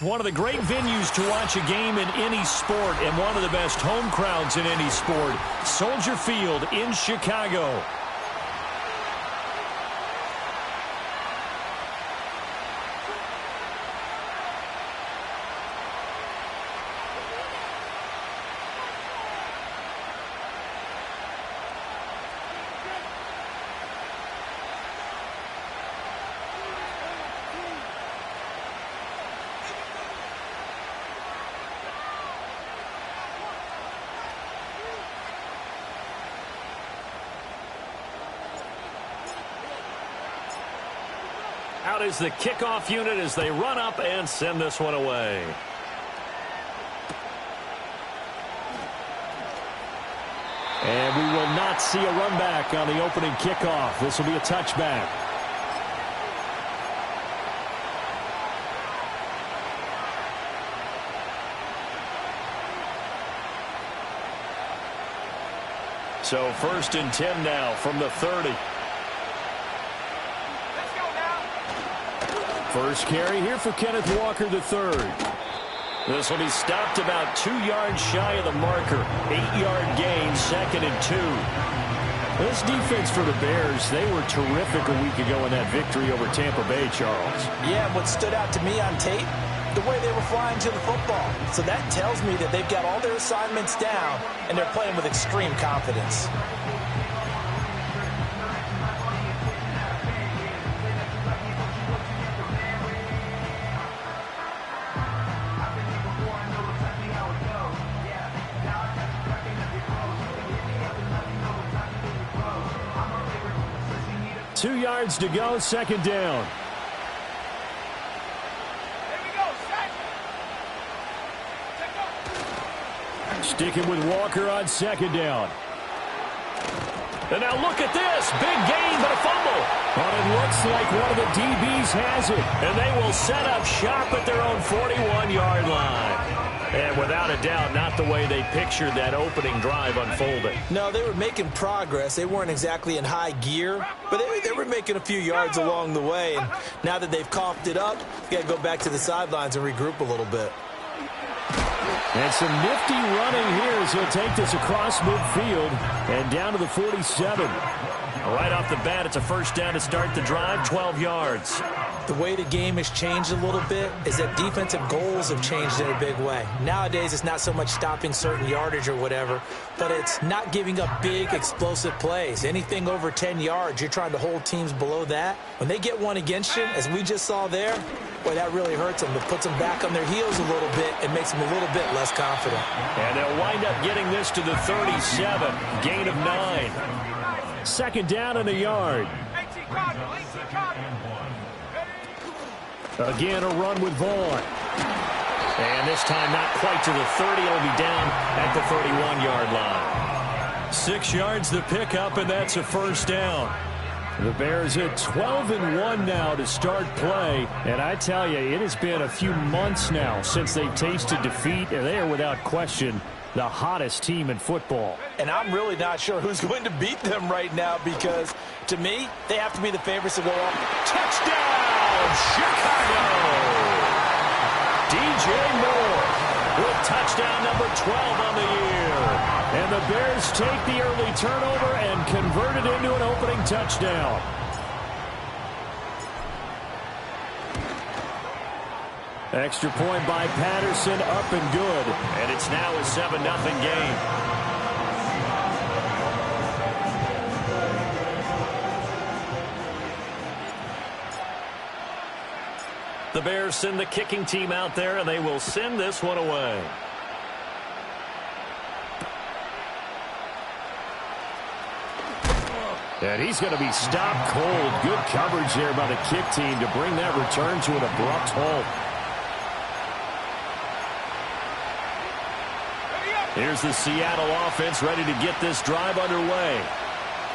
One of the great venues to watch a game in any sport and one of the best home crowds in any sport. Soldier Field in Chicago. Out is the kickoff unit as they run up and send this one away. And we will not see a run back on the opening kickoff. This will be a touchback. So 1st and 10 now from the 30. First carry here for Kenneth Walker III. This will be stopped about 2 yards shy of the marker. 8-yard gain, 2nd and 2. This defense for the Bears, they were terrific a week ago in that victory over Tampa Bay, Charles. Yeah, what stood out to me on tape, the way they were flying to the football. So that tells me that they've got all their assignments down, and they're playing with extreme confidence. Two yards to go, 2nd down. Sticking with Walker on 2nd down. And now look at this. Big gain, but a fumble. But it looks like one of the DBs has it. And they will set up shop at their own 41-yard line. And without a doubt, not the way they pictured that opening drive unfolding. No, they were making progress. They weren't exactly in high gear, but they were making a few yards along the way. And now that they've coughed it up, you got to go back to the sidelines and regroup a little bit. And some nifty running here as he'll take this across midfield and down to the 47. Right off the bat, it's a 1st down to start the drive, 12 yards. The way the game has changed a little bit is that defensive goals have changed in a big way. Nowadays, it's not so much stopping certain yardage or whatever, but it's not giving up big, explosive plays. Anything over 10 yards, you're trying to hold teams below that. When they get one against you, as we just saw there, boy, that really hurts them. It puts them back on their heels a little bit and makes them a little bit less confident. And they'll wind up getting this to the 37, gain of 9. 2nd down and a yard. Again, a run with Vaughn. And this time not quite to the 30. It'll be down at the 31-yard line. 6 yards the pickup, and that's a 1st down. The Bears at 12-1 now to start play. And I tell you, it has been a few months now since they've tasted defeat, and they are without question the hottest team in football. And I'm really not sure who's going to beat them right now because, to me, they have to be the favorites to go up. Touchdown, Chicago! DJ Moore with touchdown number 12 on the year. And the Bears take the early turnover and convert it into an opening touchdown. Extra point by Patterson, up and good. And it's now a 7-0 game. The Bears send the kicking team out there, and they will send this one away. And he's going to be stopped cold. Good coverage there by the kick team to bring that return to an abrupt halt. Here's the Seattle offense ready to get this drive underway.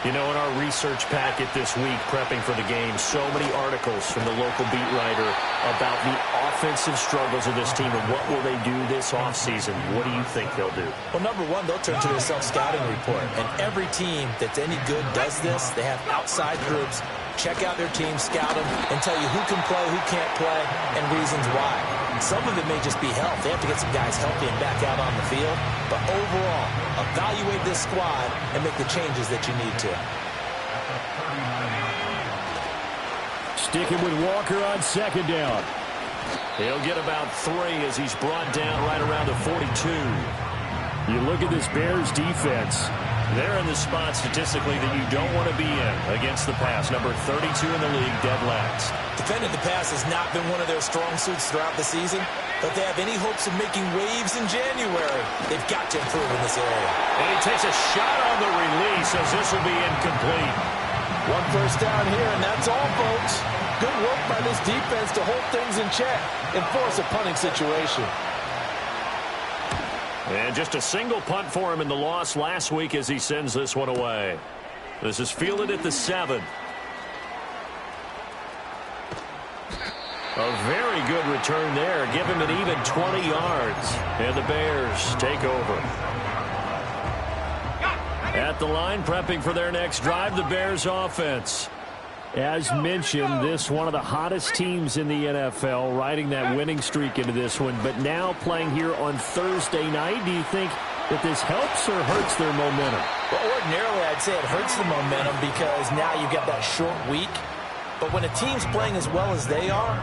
You know, in our research packet this week, prepping for the game, so many articles from the local beat writer about the offensive struggles of this team and what will they do this offseason. What do you think they'll do? Well, number one, they'll turn to their self-scouting report. And every team that's any good does this. They have outside groups check out their team, scout them, and tell you who can play, who can't play, and reasons why. Some of it may just be health. They have to get some guys healthy and back out on the field. But overall, evaluate this squad and make the changes that you need to. Sticking with Walker on second down. He'll get about 3 as he's brought down right around the 42. You look at this Bears defense. They're in the spot statistically that you don't want to be in against the pass. Number 32 in the league, dead last. Defending the pass has not been one of their strong suits throughout the season. But if they have any hopes of making waves in January, they've got to improve in this area. And he takes a shot on the release as this will be incomplete. 1 first down here, and that's all, folks. Good work by this defense to hold things in check and force a punting situation. And just a single punt for him in the loss last week as he sends this one away. This is fielded at the 7. A very good return there. Give him an even 20 yards. And the Bears take over. At the line, prepping for their next drive, the Bears offense. As mentioned, this one of the hottest teams in the NFL, riding that winning streak into this one, but now playing here on Thursday night. Do you think that this helps or hurts their momentum? Well, ordinarily, I'd say it hurts the momentum because now you've got that short week. But when a team's playing as well as they are,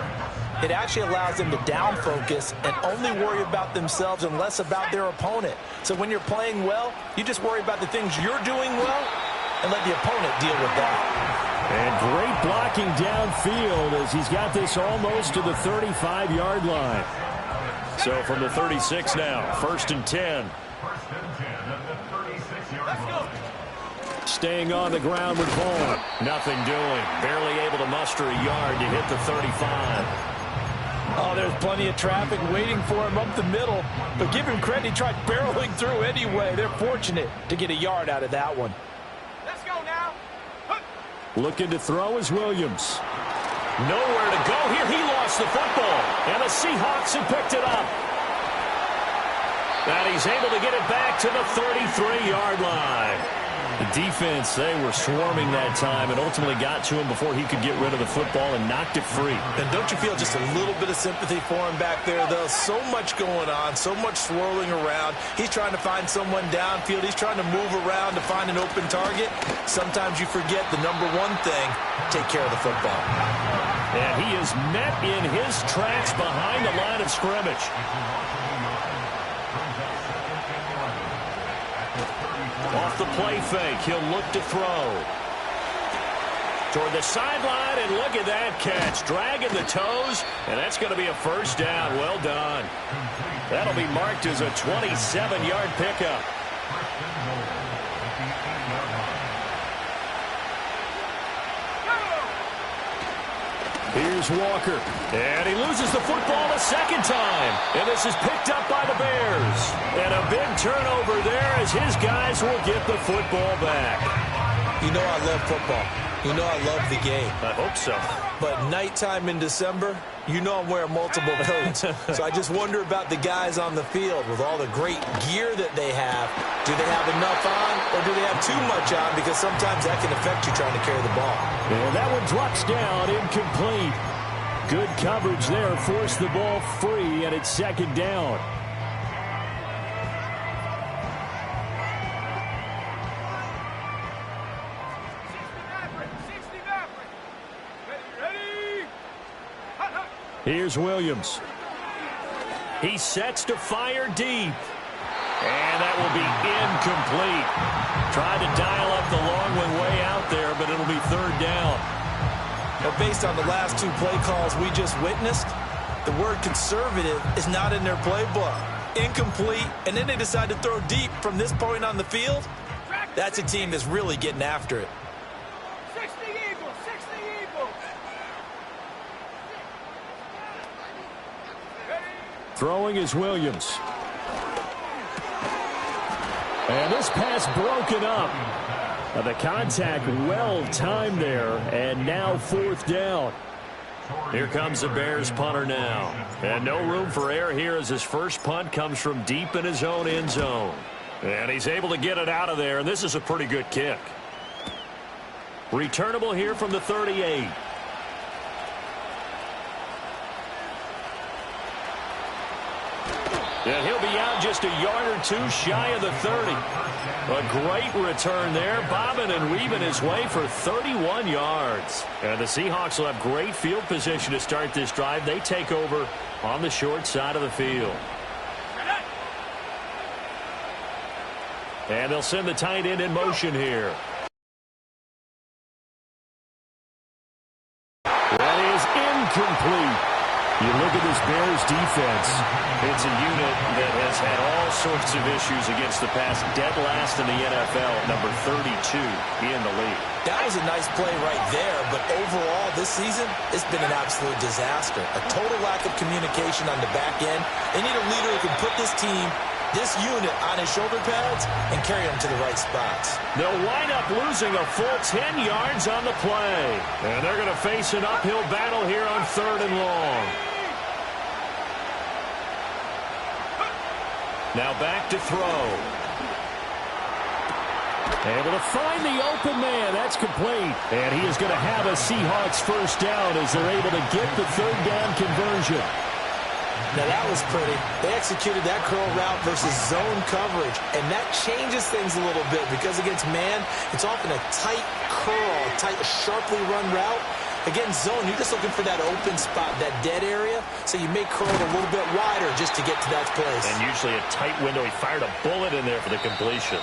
it actually allows them to down focus and only worry about themselves and less about their opponent. So when you're playing well, you just worry about the things you're doing well and let the opponent deal with that. And great blocking downfield as he's got this almost to the 35-yard line. So from the 36 now, 1st and 10. Staying on the ground with Vaughn. Nothing doing. Barely able to muster a yard to hit the 35. Oh, there's plenty of traffic waiting for him up the middle. But give him credit, he tried barreling through anyway. They're fortunate to get a yard out of that one. Let's go now. Looking to throw is Williams. Nowhere to go here. He lost the football. And the Seahawks have picked it up. And he's able to get it back to the 33-yard line. The defense, they were swarming that time and ultimately got to him before he could get rid of the football and knocked it free. And don't you feel just a little bit of sympathy for him back there, though? So much going on, so much swirling around. He's trying to find someone downfield. He's trying to move around to find an open target. Sometimes you forget the number one thing, take care of the football. And he is met in his tracks behind the line of scrimmage. Off the play fake, he'll look to throw. Toward the sideline, and look at that catch. Dragging the toes, and that's going to be a first down. Well done. That'll be marked as a 27-yard pickup. Here's Walker, and he loses the football a second time. And this is picked up by the Bears. And a big turnover there as his guys will get the football back. You know I love football. You know I love the game. I hope so. But nighttime in December, you know I'm wearing multiple coats. So I just wonder about the guys on the field with all the great gear that they have. Do they have enough on or do they have too much on? Because sometimes that can affect you trying to carry the ball. And that one drops down, incomplete. Good coverage there, forced the ball free, and it's second down. Here's Williams. He sets to fire deep. And that will be incomplete. Tried to dial up the long one way out there, but it'll be third down. But based on the last two play calls we just witnessed, the word conservative is not in their playbook. Incomplete, and then they decide to throw deep from this point on the field. That's a team that's really getting after it. 60 Eagles, 60 Eagles. Throwing is Williams. And this pass broken up. The contact well timed there, and now fourth down. Here comes the Bears punter now. And no room for error here as his first punt comes from deep in his own end zone. And he's able to get it out of there, and this is a pretty good kick. Returnable here from the 38. And he'll be out just a yard or two shy of the 30. A great return there, bobbing and weaving his way for 31 yards. And the Seahawks will have great field position to start this drive. They take over on the short side of the field. And they'll send the tight end in motion here. That is incomplete. You look at this Bears defense. It's a unit that has had all sorts of issues against the pass. Dead last in the NFL, number 32 in the league. That was a nice play right there, but overall this season, it's been an absolute disaster. A total lack of communication on the back end. They need a leader who can put this team, this unit, on his shoulder pads and carry them to the right spots. They'll wind up losing a full 10 yards on the play. And they're going to face an uphill battle here on 3rd and long. Now back to throw. Able to find the open man. That's complete. And he is going to have a Seahawks first down as they're able to get the 3rd down conversion. Now that was pretty. They executed that curl route versus zone coverage, and that changes things a little bit because against man, it's often a tight curl, tight, sharply run route. Against zone, you're just looking for that open spot, that dead area, so you may curl it a little bit wider just to get to that place. And usually a tight window. He fired a bullet in there for the completion.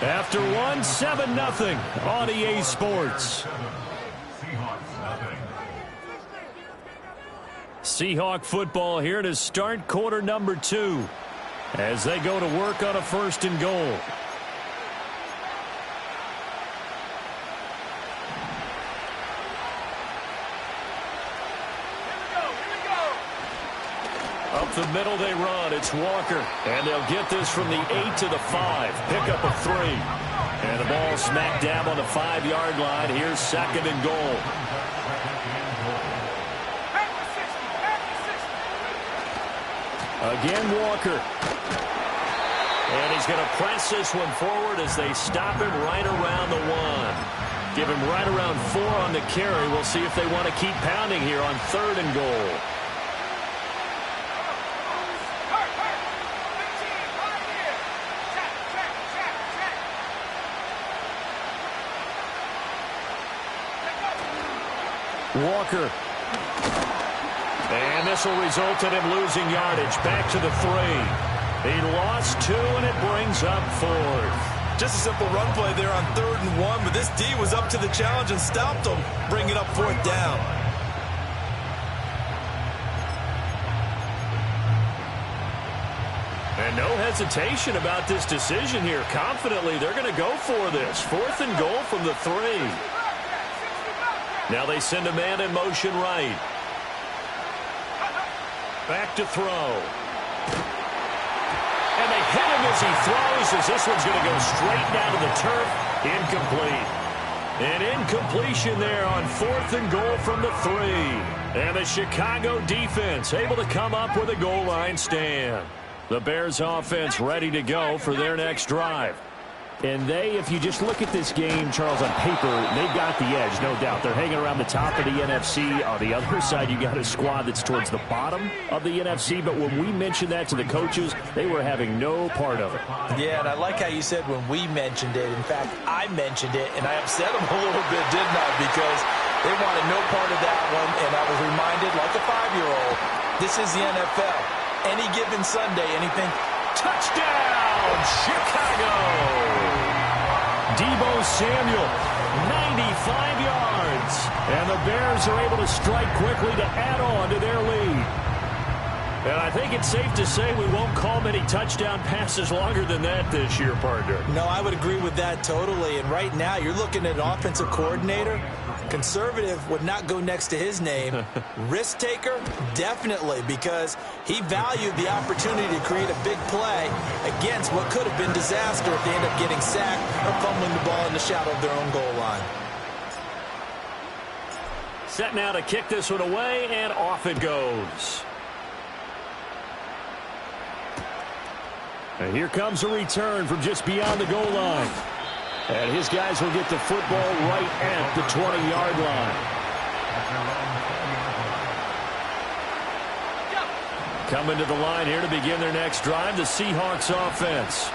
After one, 7-0 on EA Sports. Seahawk football here to start quarter number 2 as they go to work on a 1st and goal. Up the middle they run. It's Walker. And they'll get this from the 8 to the 5. Pickup of 3. And the ball smack dab on the 5-yard line. Here's 2nd and goal. Again, Walker. And he's going to press this one forward as they stop him right around the 1. Give him right around 4 on the carry. We'll see if they want to keep pounding here on 3rd and goal. Walker. And this will result in him losing yardage. Back to the 3. He lost 2, and it brings up 4th. Just a simple run play there on 3rd and 1, but this D was up to the challenge and stopped him, bringing up 4th down. And no hesitation about this decision here. Confidently, they're going to go for this. 4th and goal from the 3. Now they send a man in motion right. Back to throw. And they hit him as he throws, as this one's going to go straight down to the turf. Incomplete. An incompletion there on 4th and goal from the 3. And the Chicago defense able to come up with a goal line stand. The Bears offense ready to go for their next drive. And if you just look at this game, Charles, on paper, they've got the edge, no doubt. They're hanging around the top of the NFC. On the other side, you got a squad that's towards the bottom of the NFC. But when we mentioned that to the coaches, they were having no part of it. Yeah, and I like how you said when we mentioned it. In fact, I mentioned it, and I upset them a little bit, didn't I? Because they wanted no part of that one, and I was reminded, like a 5-year-old, this is the NFL. Any given Sunday, anything. Touchdown, Chicago! Deebo Samuel, 95 yards. And the Bears are able to strike quickly to add on to their lead. And I think it's safe to say we won't call many touchdown passes longer than that this year, partner. No, I would agree with that totally. And right now, you're looking at an offensive coordinator. Conservative would not go next to his name. Risk taker, definitely, because he valued the opportunity to create a big play against what could have been disaster if they end up getting sacked or fumbling the ball in the shadow of their own goal line. Set now to kick this one away, and off it goes. And here comes a return from just beyond the goal line. And his guys will get the football right at the 20-yard line. Coming to the line here to begin their next drive, the Seahawks offense.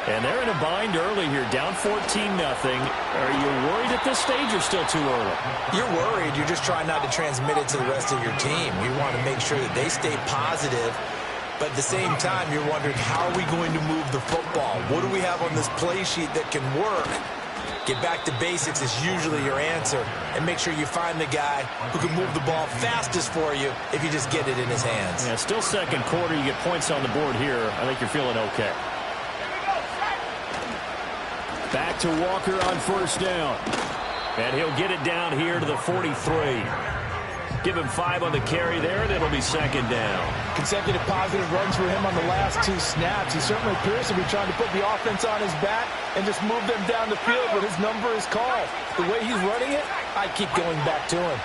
And they're in a bind early here, down 14-0. Are you worried at this stage or still too early? You're worried. You're just trying not to transmit it to the rest of your team. You want to make sure that they stay positive. But at the same time, you're wondering, how are we going to move the football? What do we have on this play sheet that can work? Get back to basics is usually your answer. And make sure you find the guy who can move the ball fastest for you if you just get it in his hands. Yeah, still second quarter. You get points on the board here. I think you're feeling okay. Back to Walker on first down. And he'll get it down here to the 43. Give him 5 on the carry there, and it'll be second down. Consecutive positive runs for him on the last 2 snaps. He certainly appears to be trying to put the offense on his back and just move them down the field, but his number is called. The way he's running it, I keep going back to him.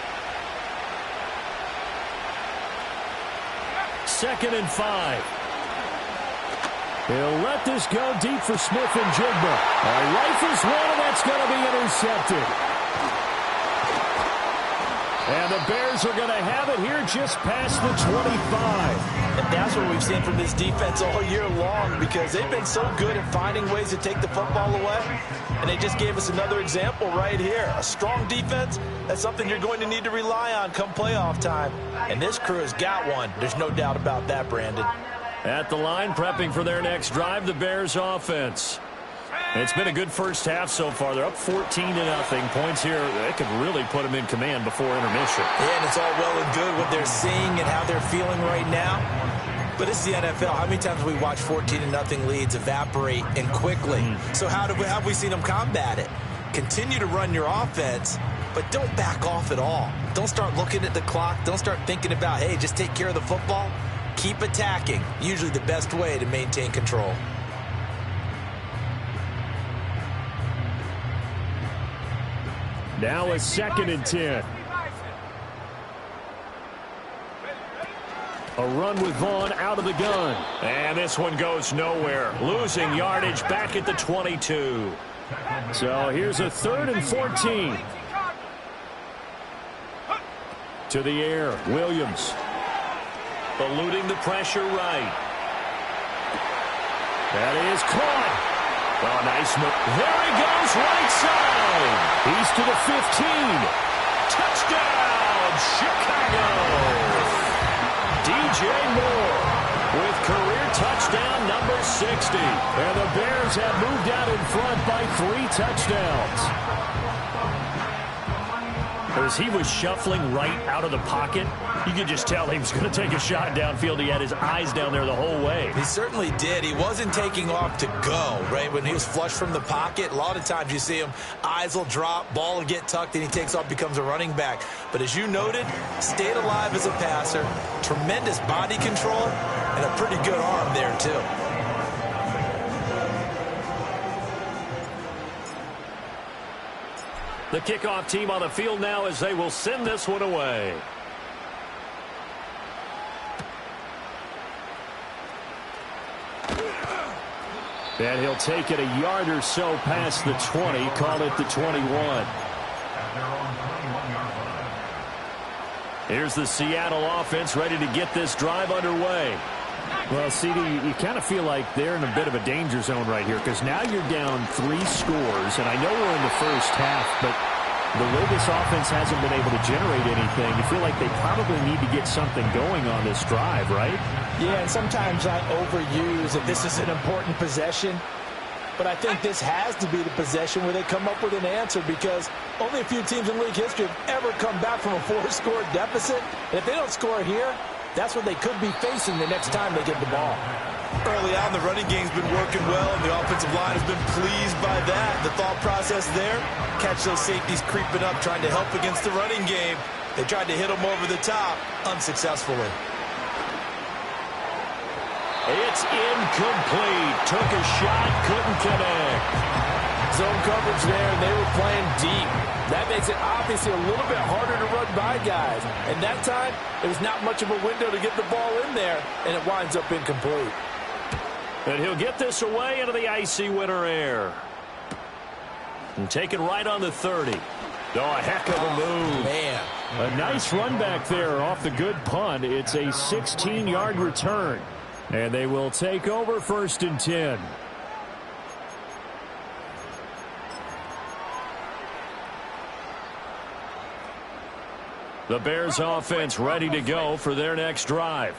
2nd and 5. He'll let this go deep for Smith and Jigba. A rifles one, and that's going to be intercepted. And the Bears are going to have it here just past the 25. And that's what we've seen from this defense all year long, because they've been so good at finding ways to take the football away. And they just gave us another example right here. A strong defense, that's something you're going to need to rely on come playoff time. And this crew has got one. There's no doubt about that, Brandon. At the line, prepping for their next drive, the Bears offense. It's been a good first half so far. They're up 14-0. Points here, they could really put them in command before intermission. Yeah, and it's all well and good what they're seeing and how they're feeling right now. But it's the NFL. How many times have we watched 14-0 leads evaporate and quickly? So how have we seen them combat it? Continue to run your offense, but don't back off at all. Don't start looking at the clock. Don't start thinking about, hey, just take care of the football. Keep attacking. Usually the best way to maintain control. Now a 2nd and 10. A run with Vaughn out of the gun. And this one goes nowhere. Losing yardage back at the 22. So here's a 3rd and 14. To the air, Williams. Eluding the pressure right. That is caught. Oh, nice move. There he goes, right side. He's to the 15. Touchdown, Chicago. DJ Moore with career touchdown number 60. And the Bears have moved out in front by 3 touchdowns. As he was shuffling right out of the pocket, you could just tell he was going to take a shot downfield. He had his eyes down there the whole way. He certainly did. He wasn't taking off to go, right? When he was flush from the pocket, a lot of times you see him, eyes will drop, ball will get tucked, and he takes off, becomes a running back. But as you noted, stayed alive as a passer, tremendous body control, and a pretty good arm there, too. The kickoff team on the field now as they will send this one away. And he'll take it a yard or so past the 20, call it the 21. Here's the Seattle offense ready to get this drive underway. Well, CD, you kind of feel like they're in a bit of a danger zone right here, because now you're down 3 scores, and I know we're in the first half, but the way this offense hasn't been able to generate anything, you feel like they probably need to get something going on this drive, right? Yeah, and sometimes I overuse that this is an important possession, but I think this has to be the possession where they come up with an answer, because only a few teams in league history have ever come back from a 4-score deficit, and if they don't score here, that's what they could be facing the next time they get the ball. Early on, the running game's been working well, and the offensive line has been pleased by that. The thought process there, catch those safeties creeping up, trying to help against the running game. They tried to hit them over the top, unsuccessfully. It's incomplete. Took a shot, couldn't connect. Zone coverage there, and they were playing deep. That makes it obviously a little bit harder to run by guys. And that time, there's not much of a window to get the ball in there, and it winds up incomplete. And he'll get this away into the icy winter air. And take it right on the 30. Oh, a heck of a move. Man. A nice run back there off the good punt. It's a 16-yard return. And they will take over 1st and 10. The Bears offense ready to go for their next drive.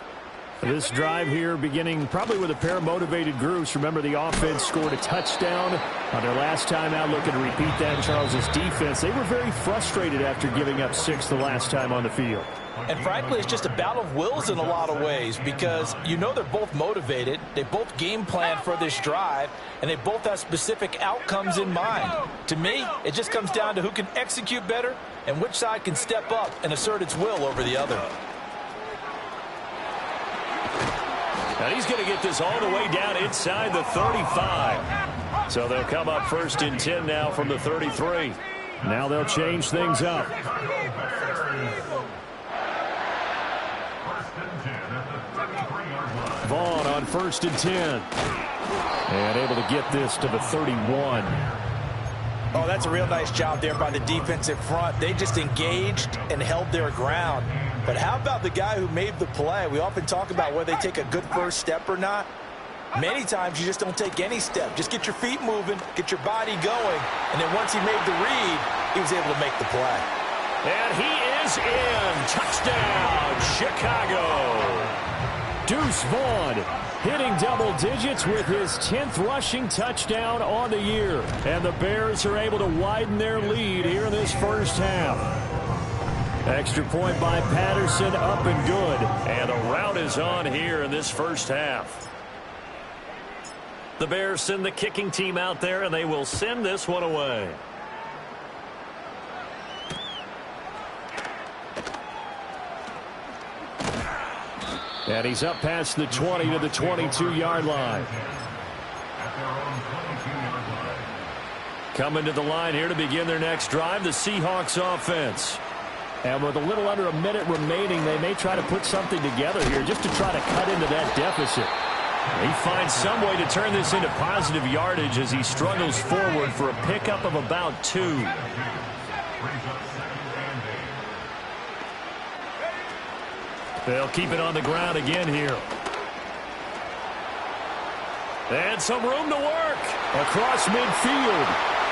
This drive here beginning probably with a pair of motivated groups. Remember, the offense scored a touchdown on their last time out. Looking to repeat that in Charles's defense. They were very frustrated after giving up 6 the last time on the field. And frankly, it's just a battle of wills in a lot of ways because you know they're both motivated. They both game plan for this drive, and they both have specific outcomes in mind. To me, it just comes down to who can execute better and which side can step up and assert its will over the other. And he's going to get this all the way down inside the 35. So they'll come up 1st and 10 now from the 33. Now they'll change things up. Vaughn on 1st and 10. And able to get this to the 31. Oh, that's a real nice job there by the defensive front. They just engaged and held their ground. But how about the guy who made the play? We often talk about whether they take a good first step or not. Many times you just don't take any step. Just get your feet moving, get your body going, and then once he made the read, he was able to make the play. And he is in. Touchdown, Chicago. Deuce Vaughn hitting double digits with his 10th rushing touchdown on the year. And the Bears are able to widen their lead here in this first half. Extra point by Patterson, up and good. And the rout is on here in this first half. The Bears send the kicking team out there, and they will send this one away. And he's up past the 20 to the 22-yard line. Coming to the line here to begin their next drive, the Seahawks offense. And with a little under a minute remaining, they may try to put something together here just to try to cut into that deficit. He finds some way to turn this into positive yardage as he struggles forward for a pickup of about 2. They'll keep it on the ground again here. And some room to work. Across midfield.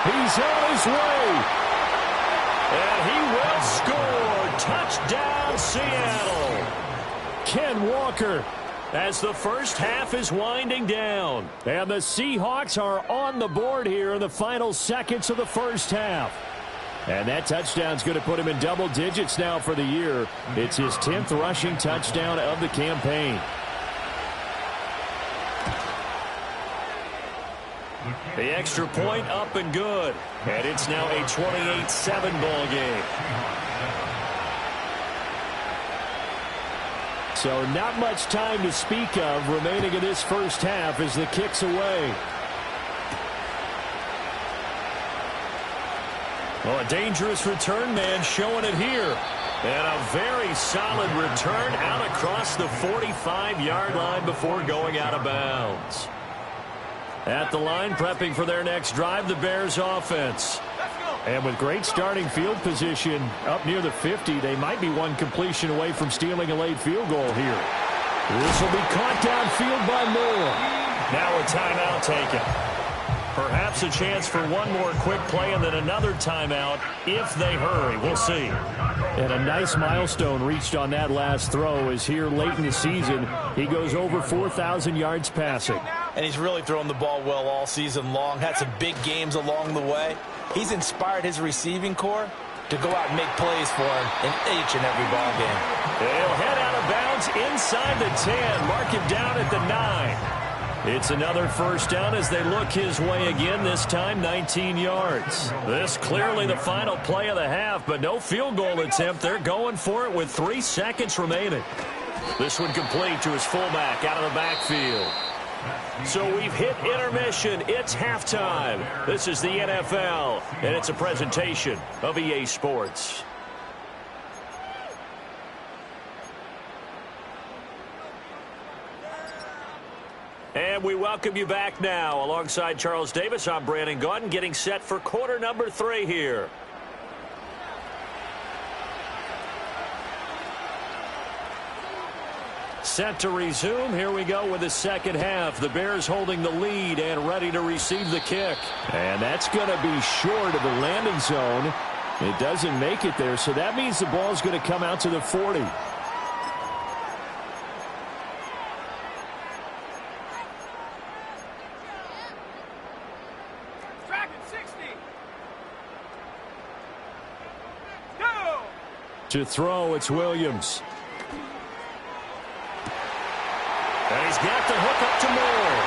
He's on his way. And he will score. Touchdown, Seattle. Ken Walker. As the first half is winding down. And the Seahawks are on the board here in the final seconds of the first half. And that touchdown's going to put him in double digits now for the year. It's his 10th rushing touchdown of the campaign. The extra point up and good. And it's now a 28-7 ball game. So not much time to speak of remaining in this first half as the kick's away. Oh, a dangerous return man showing it here. And a very solid return out across the 45-yard line before going out of bounds. At the line, prepping for their next drive, the Bears offense. And with great starting field position up near the 50, they might be one completion away from stealing a late field goal here. This will be caught downfield by Moore. Now a timeout taken. Perhaps a chance for one more quick play and then another timeout if they hurry. We'll see. And a nice milestone reached on that last throw is here late in the season. He goes over 4,000 yards passing. And he's really thrown the ball well all season long. Had some big games along the way. He's inspired his receiving corps to go out and make plays for him in each and every ball game. He'll head out of bounds inside the 10. Mark him down at the 9. It's another first down as they look his way again, this time 19 yards. This clearly the final play of the half, but no field goal attempt. They're going for it with 3 seconds remaining. This one complete to his fullback out of the backfield. So we've hit intermission. It's halftime. This is the NFL, and it's a presentation of EA Sports. And we welcome you back now. Alongside Charles Davis, I'm Brandon Gaudin, getting set for quarter number 3 here. Set to resume. Here we go with the second half. The Bears holding the lead and ready to receive the kick. And that's going to be short of the landing zone. It doesn't make it there, so that means the ball's going to come out to the 40. To throw, it's Williams. And he's got the hook up to Moore.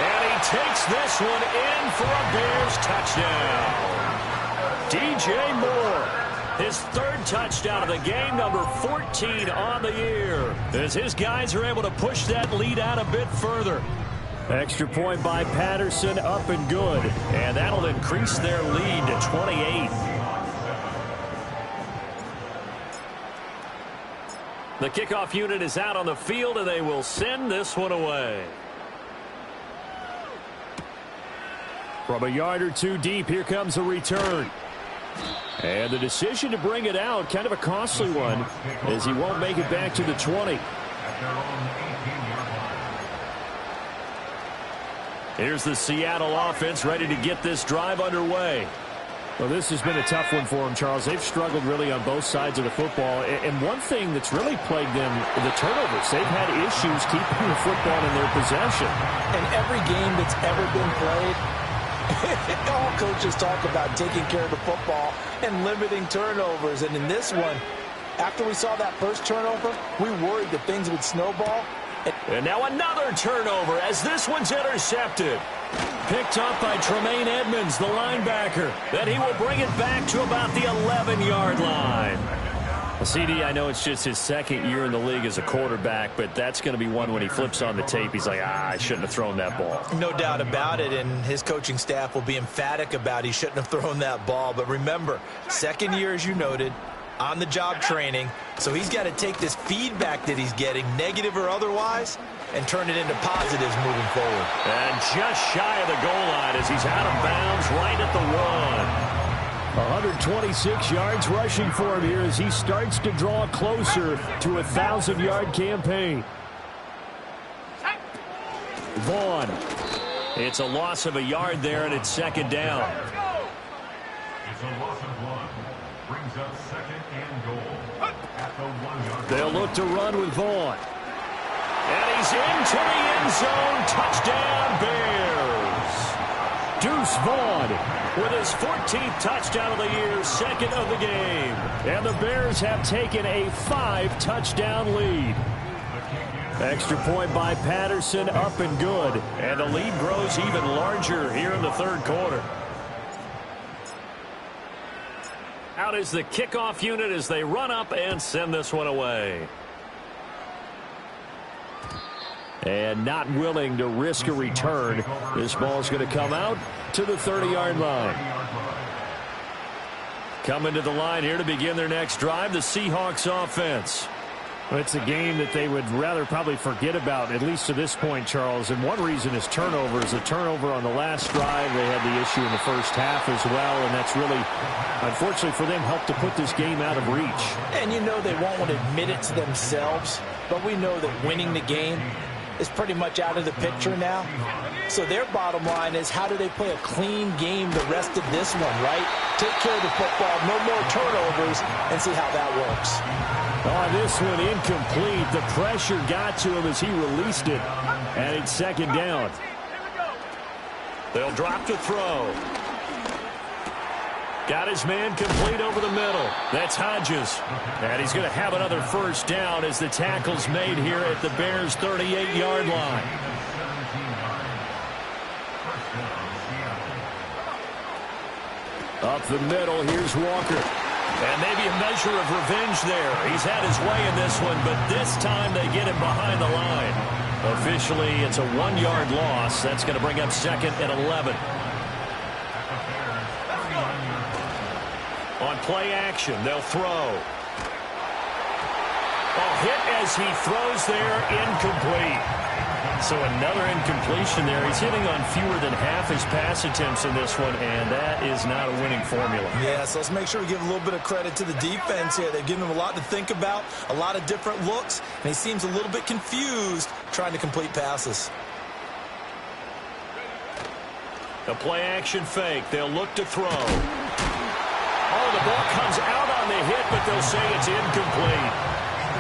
And he takes this one in for a Bears touchdown. DJ Moore, his 3rd touchdown of the game, number 14 on the year, as his guys are able to push that lead out a bit further. Extra point by Patterson, up and good. And that'll increase their lead to 28. The kickoff unit is out on the field, and they will send this one away. From a yard or 2 deep, here comes a return. And the decision to bring it out, kind of a costly one, as he won't make it back to the 20. Here's the Seattle offense ready to get this drive underway. Well, this has been a tough one for them, Charles. They've struggled really on both sides of the football. And one thing that's really plagued them, the turnovers. They've had issues keeping the football in their possession. In every game that's ever been played, all coaches talk about taking care of the football and limiting turnovers. And in this one, after we saw that first turnover, we worried that things would snowball. And now another turnover as this one's intercepted. Picked up by Tremaine Edmonds, the linebacker. Then he will bring it back to about the 11-yard line. Well, CD, I know it's just his 2nd year in the league as a quarterback, but that's going to be one when he flips on the tape. He's like, I shouldn't have thrown that ball. No doubt about it, and his coaching staff will be emphatic about he shouldn't have thrown that ball. But remember, 2nd year, as you noted, on-the-job training. So he's got to take this feedback that he's getting, negative or otherwise, and turn it into positives moving forward. And just shy of the goal line as he's out of bounds right at the 126 yards rushing for him here as he starts to draw closer to a 1,000-yard campaign. Vaughn. It's a loss of a yard there, and it's 2nd down. It's a loss of 1. Brings up 2nd and goal at the 1-yard line. They'll look to run with Vaughn. And he's into the end zone. Touchdown, Bears. Deuce Vaughn with his 14th touchdown of the year, 2nd of the game. And the Bears have taken a 5-touchdown lead. Extra point by Patterson, up and good. And the lead grows even larger here in the 3rd quarter. Out is the kickoff unit as they run up and send this one away. And not willing to risk a return. This ball's going to come out to the 30-yard line. Coming to the line here to begin their next drive, the Seahawks offense. It's a game that they would rather probably forget about, at least to this point, Charles. And one reason is turnovers. A turnover on the last drive. They had the issue in the first half as well, and that's really, unfortunately for them, helped to put this game out of reach. And you know they won't want to admit it to themselves, but we know that winning the game is pretty much out of the picture now. So their bottom line is, how do they play a clean game the rest of this one, right? Take care of the football, no more turnovers, and see how that works. On this one, incomplete. The pressure got to him as he released it, and it's 2nd down. They'll drop to throw. Got his man complete over the middle. That's Hodges. And he's going to have another 1st down as the tackle's made here at the Bears' 38-yard line. Up the middle, here's Walker. And maybe a measure of revenge there. He's had his way in this one, but this time they get him behind the line. Officially, it's a 1-yard loss. That's going to bring up 2nd and 11. On play action, they'll throw. A hit as he throws there, incomplete. So another incompletion there. He's hitting on fewer than half his pass attempts in this one, and that is not a winning formula. Yeah, so let's make sure we give a little bit of credit to the defense here. They've given him a lot to think about, a lot of different looks, and he seems a little bit confused trying to complete passes. A play-action fake. They'll look to throw. Oh, the ball comes out on the hit, but they'll say it's incomplete.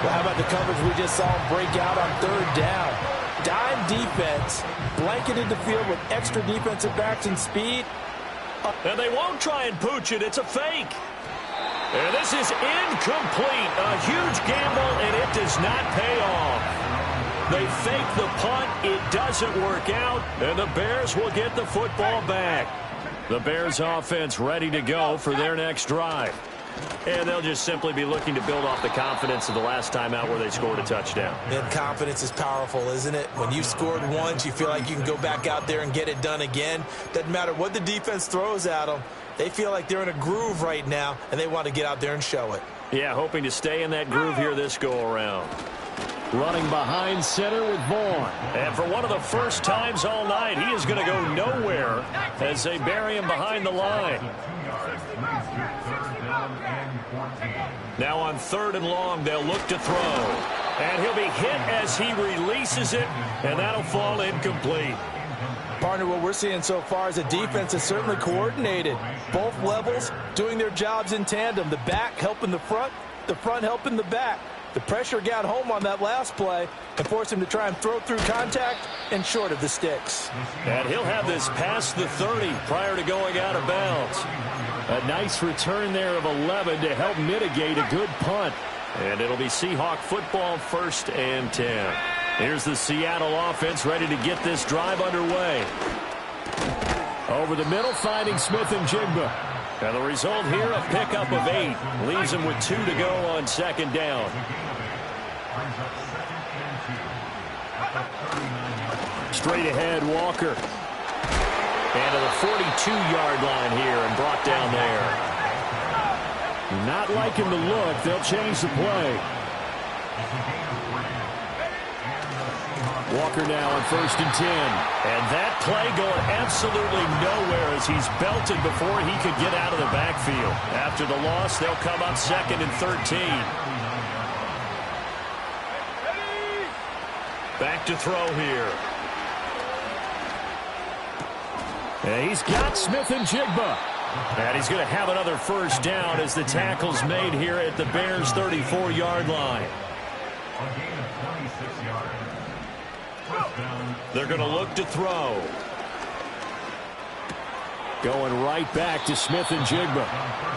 Well, how about the coverage we just saw him break out on third down? Dime defense, blanketed the field with extra defensive backs and speed. And they won't try and pooch it. It's a fake. And this is incomplete. A huge gamble, and it does not pay off. They fake the punt. It doesn't work out, and the Bears will get the football back. The Bears offense ready to go for their next drive. And they'll just simply be looking to build off the confidence of the last time out where they scored a touchdown. And confidence is powerful, isn't it? When you've scored once, you feel like you can go back out there and get it done again. Doesn't matter what the defense throws at them. They feel like they're in a groove right now, and they want to get out there and show it. Yeah, hoping to stay in that groove here this go-around. Running behind center with Vaughn. And for one of the first times all night, he is going to go nowhere as they bury him behind the line. Now on 3rd and long, they'll look to throw. And he'll be hit as he releases it, and that'll fall incomplete. Partner, what we're seeing so far is a defense that's certainly coordinated. Both levels doing their jobs in tandem. The back helping the front helping the back. The pressure got home on that last play and forced him to try and throw through contact and short of the sticks. And he'll have this past the 30 prior to going out of bounds. A nice return there of 11 to help mitigate a good punt. And it'll be Seahawk football, 1st and 10. Here's the Seattle offense ready to get this drive underway. Over the middle, finding Smith and Jigba. And the result here, a pickup of 8. Leaves him with 2 to go on 2nd down. Straight ahead, Walker. And to the 42-yard line here and brought down there. Not liking the look. They'll change the play. Walker now on 1st and 10. And that play going absolutely nowhere as he's belted before he could get out of the backfield. After the loss, they'll come up 2nd and 13. Back to throw here. And he's got Smith and Jigba. And he's going to have another 1st down as the tackle's made here at the Bears' 34-yard line. They're going to look to throw. Going right back to Smith and Jigba.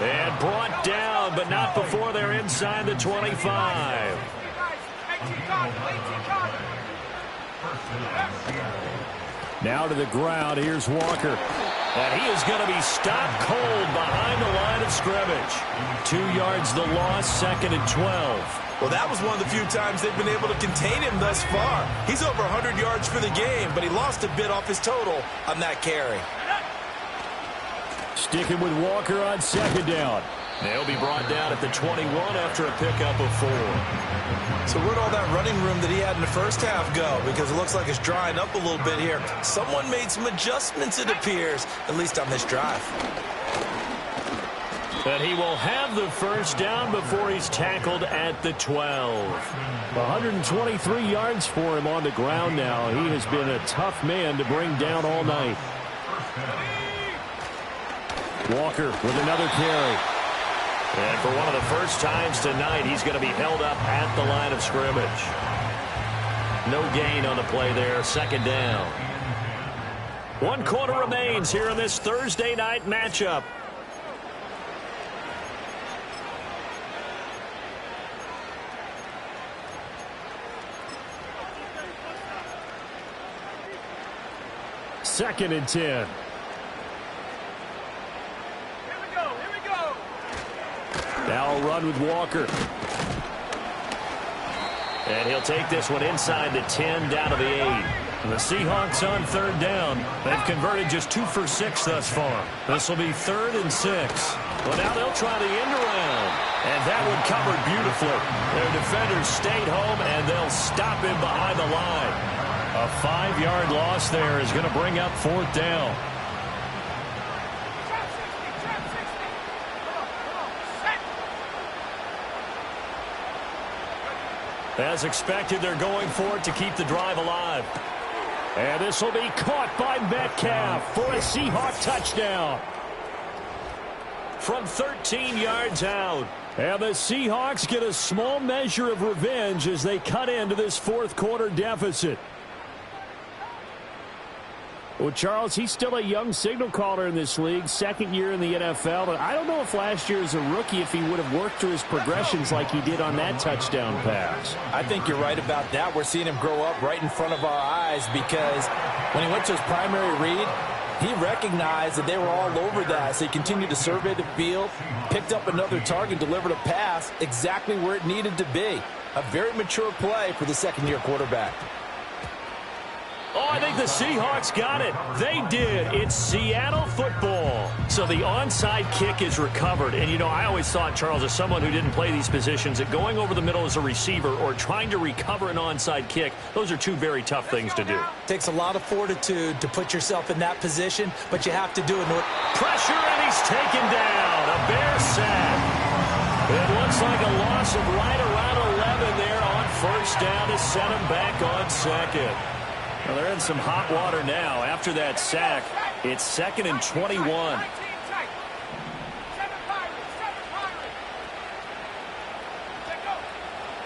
And brought down, but not before they're inside the 25. Now to the ground. Here's Walker. And he is going to be stopped cold behind the line of scrimmage. 2 yards the loss, 2nd and 12. Well, that was one of the few times they've been able to contain him thus far. He's over 100 yards for the game, but he lost a bit off his total on that carry. Sticking with Walker on 2nd down. They'll be brought down at the 21 after a pickup of 4. So where'd all that running room that he had in the first half go? Because it looks like it's drying up a little bit here. Someone made some adjustments, it appears, at least on this drive. But he will have the 1st down before he's tackled at the 12. 123 yards for him on the ground now. He has been a tough man to bring down all night. Walker with another carry. And for one of the first times tonight, he's going to be held up at the line of scrimmage. No gain on the play there, 2nd down. 1 quarter remains here in this Thursday night matchup. Second and 10. Now a run with Walker. And he'll take this one inside the 10, down to the 8. The Seahawks on 3rd down. They've converted just 2 for 6 thus far. This will be 3rd and 6. Well, now they'll try the end around. And that one covered beautifully. Their defenders stayed home, and they'll stop him behind the line. A A 5-yard loss there is going to bring up 4th down. As expected, they're going for it to keep the drive alive. And this will be caught by Metcalf for a Seahawk touchdown. From 13 yards out. And the Seahawks get a small measure of revenge as they cut into this 4th quarter deficit. Well, Charles, he's still a young signal caller in this league, 2nd year in the NFL. But I don't know if last year as a rookie, if he would have worked through his progressions like he did on that touchdown pass. I think you're right about that. We're seeing him grow up right in front of our eyes because when he went to his primary read, he recognized that they were all over that. So he continued to survey the field, picked up another target, delivered a pass exactly where it needed to be. A very mature play for the 2nd-year quarterback. Oh, I think the Seahawks got it. They did. It's Seattle football. So the onside kick is recovered. And, you know, I always thought, Charles, as someone who didn't play these positions, that going over the middle as a receiver or trying to recover an onside kick, those are 2 very tough things to do. Takes a lot of fortitude to put yourself in that position, but you have to do it. Pressure, and he's taken down. A Bear sack. It looks like a loss of right around 11 there on 1st down to set him back on 2nd. Well, they're in some hot water now. After that sack, it's 2nd and 21.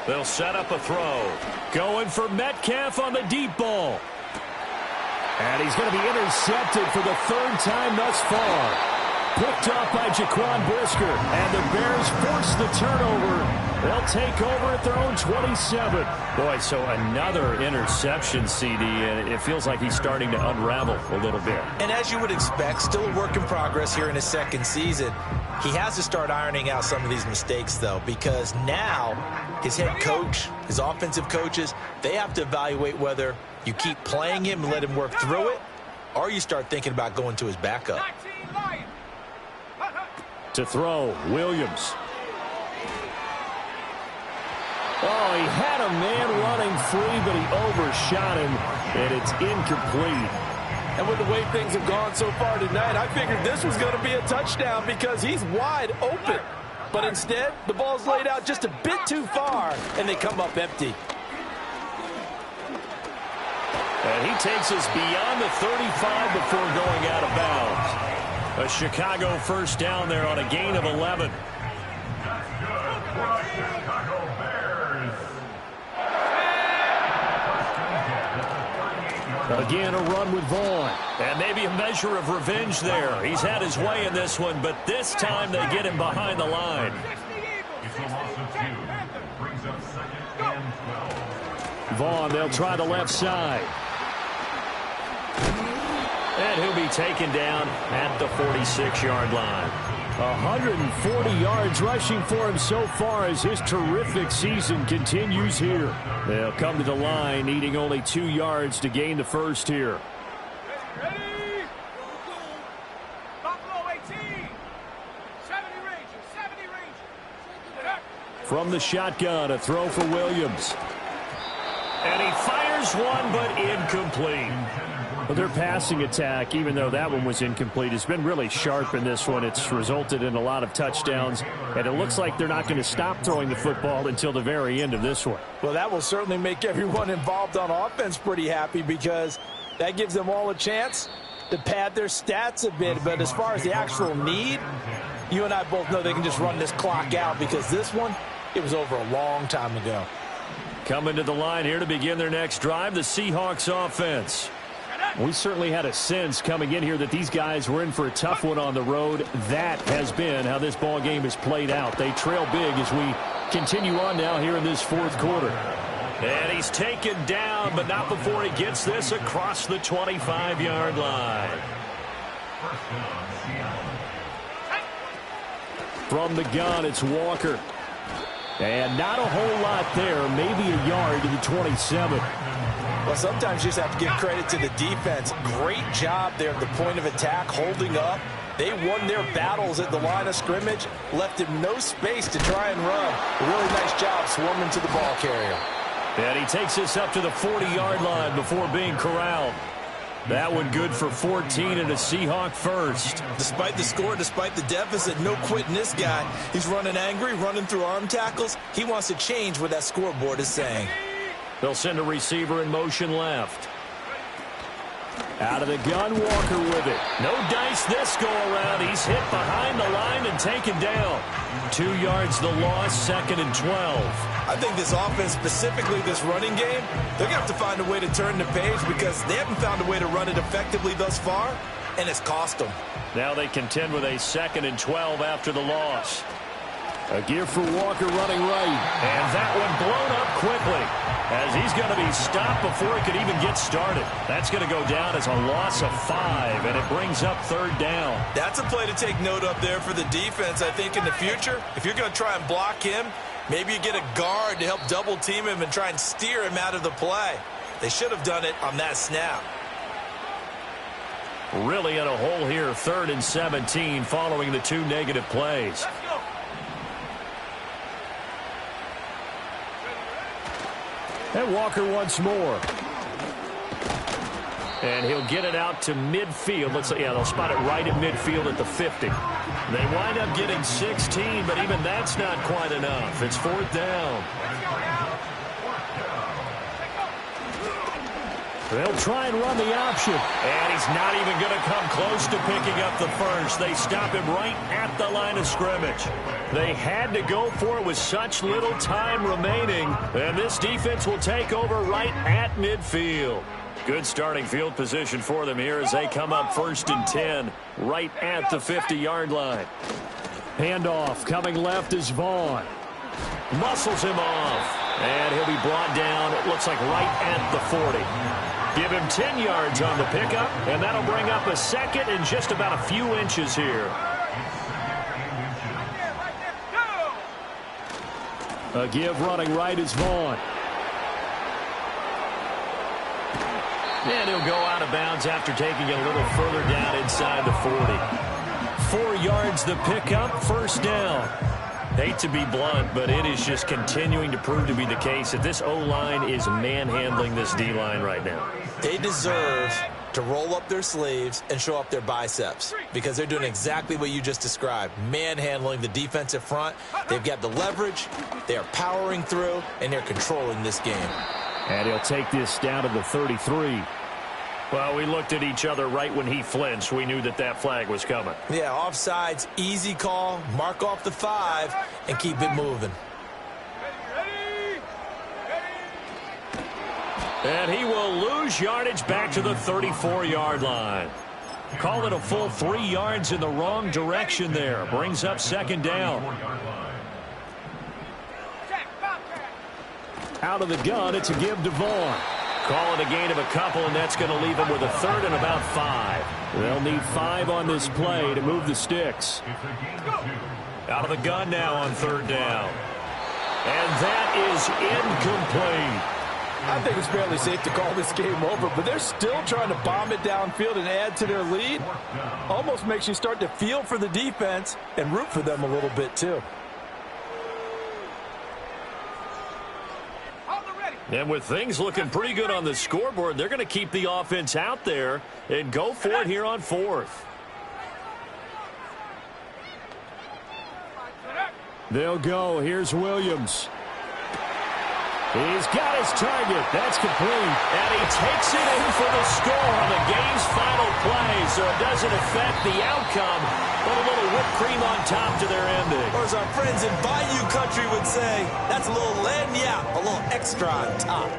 They'll set up a throw. Going for Metcalf on the deep ball. And he's going to be intercepted for the 3rd time thus far. Picked off by Jaquan Brisker. And the Bears force the turnover. They'll take over at their own 27. Boy, so another interception, CD, and it feels like he's starting to unravel a little bit. And as you would expect, still a work in progress here in his 2nd season. He has to start ironing out some of these mistakes, though, because now his head coach, his offensive coaches, they have to evaluate whether you keep playing him and let him work through it, or you start thinking about going to his backup. To throw, Williams. Oh, he had a man running free, but he overshot him, and it's incomplete. And with the way things have gone so far tonight, I figured this was going to be a touchdown because he's wide open. But instead, the ball's laid out just a bit too far, and they come up empty. And he takes us beyond the 35 before going out of bounds. A Chicago 1st down there on a gain of 11. Again, a run with Vaughn. And maybe a measure of revenge there. He's had his way in this one, but this time they get him behind the line. It's a loss of 2. Brings up 2nd and 12. Vaughn, they'll try the left side. And he'll be taken down at the 46-yard line. 140 yards rushing for him so far as his terrific season continues here. They'll come to the line, needing only 2 yards to gain the 1st here. Ready? Buffalo 18. 70 Rangers, 70 Rangers. From the shotgun, a throw for Williams. And he fires one, but incomplete. Well, their passing attack, even though that one was incomplete, has been really sharp in this one. It's resulted in a lot of touchdowns, and it looks like they're not going to stop throwing the football until the very end of this one. Well, that will certainly make everyone involved on offense pretty happy because that gives them all a chance to pad their stats a bit. But as far as the actual need, you and I both know they can just run this clock out because this one, it was over a long time ago. Coming to the line here to begin their next drive, the Seahawks offense. We certainly had a sense coming in here that these guys were in for a tough one on the road. That has been how this ball game has played out. They trail big as we continue on now here in this 4th quarter. And he's taken down, but not before he gets this across the 25-yard line. From the gun, it's Walker. And not a whole lot there, maybe a yard to the 27. Well, sometimes you just have to give credit to the defense. Great job there at the point of attack, holding up. They won their battles at the line of scrimmage, left him no space to try and run. A really nice job swarming to the ball carrier. And he takes this up to the 40-yard line before being corralled. That one good for 14 and a Seahawk first. Despite the score, despite the deficit, no quitting this guy. He's running angry, running through arm tackles. He wants to change what that scoreboard is saying. They'll send a receiver in motion left. Out of the gun, Walker with it. No dice this go-around. He's hit behind the line and taken down. 2 yards the loss, 2nd and 12. I think this offense, specifically this running game, they're going to have to find a way to turn the page because they haven't found a way to run it effectively thus far, and it's cost them. Now they contend with a 2nd and 12 after the loss. A give for Walker running right. And that one blown up quickly as he's going to be stopped before he could even get started. That's going to go down as a loss of 5, and it brings up 3rd down. That's a play to take note of there for the defense, I think, in the future. If you're going to try and block him, maybe you get a guard to help double-team him and try and steer him out of the play. They should have done it on that snap. Really in a hole here, 3rd and 17 following the 2 negative plays. Let's go. And Walker once more. And he'll get it out to midfield. Let's say, yeah, they'll spot it right at midfield at the 50. They wind up getting 16, but even that's not quite enough. It's 4th down. They'll try and run the option. And he's not even going to come close to picking up the first. They stop him right at the line of scrimmage. They had to go for it with such little time remaining. And this defense will take over right at midfield. Good starting field position for them here as they come up 1st and 10 right at the 50-yard line. Handoff coming left is Vaughn. Muscles him off. And he'll be brought down, it looks like right at the 40. Give him 10 yards on the pickup, and that'll bring up a 2nd and just about a few inches here. A give running right is Vaughn. And he'll go out of bounds after taking it a little further down inside the 40. 4 yards the pickup, 1st down. Hate to be blunt, but it is just continuing to prove to be the case that this O-line is manhandling this D-line right now. They deserve to roll up their sleeves and show up their biceps because they're doing exactly what you just described, manhandling the defensive front. They've got the leverage, they are powering through, and they're controlling this game. And he'll take this down to the 33. Well, we looked at each other right when he flinched. We knew that that flag was coming. Yeah, offsides, easy call, mark off the 5, and keep it moving. And he will lose yardage back to the 34-yard line. Call it a full 3 yards in the wrong direction there. Brings up 2nd down. Out of the gun, it's a give to Vaughn. Call it a gain of a couple, and that's going to leave him with a 3rd and about 5. They'll need 5 on this play to move the sticks. Out of the gun now on 3rd down. And that is incomplete. I think it's fairly safe to call this game over, but they're still trying to bomb it downfield and add to their lead. Almost makes you start to feel for the defense and root for them a little bit, too. And with things looking pretty good on the scoreboard, they're going to keep the offense out there and go for it here on 4th. They'll go. Here's Williams. He's got his target. That's complete. And he takes it in for the score on the game's final play, so it doesn't affect the outcome, but a little whipped cream on top to their ending. Or as our friends in Bayou Country would say, that's a little lagniappe, a little extra on top.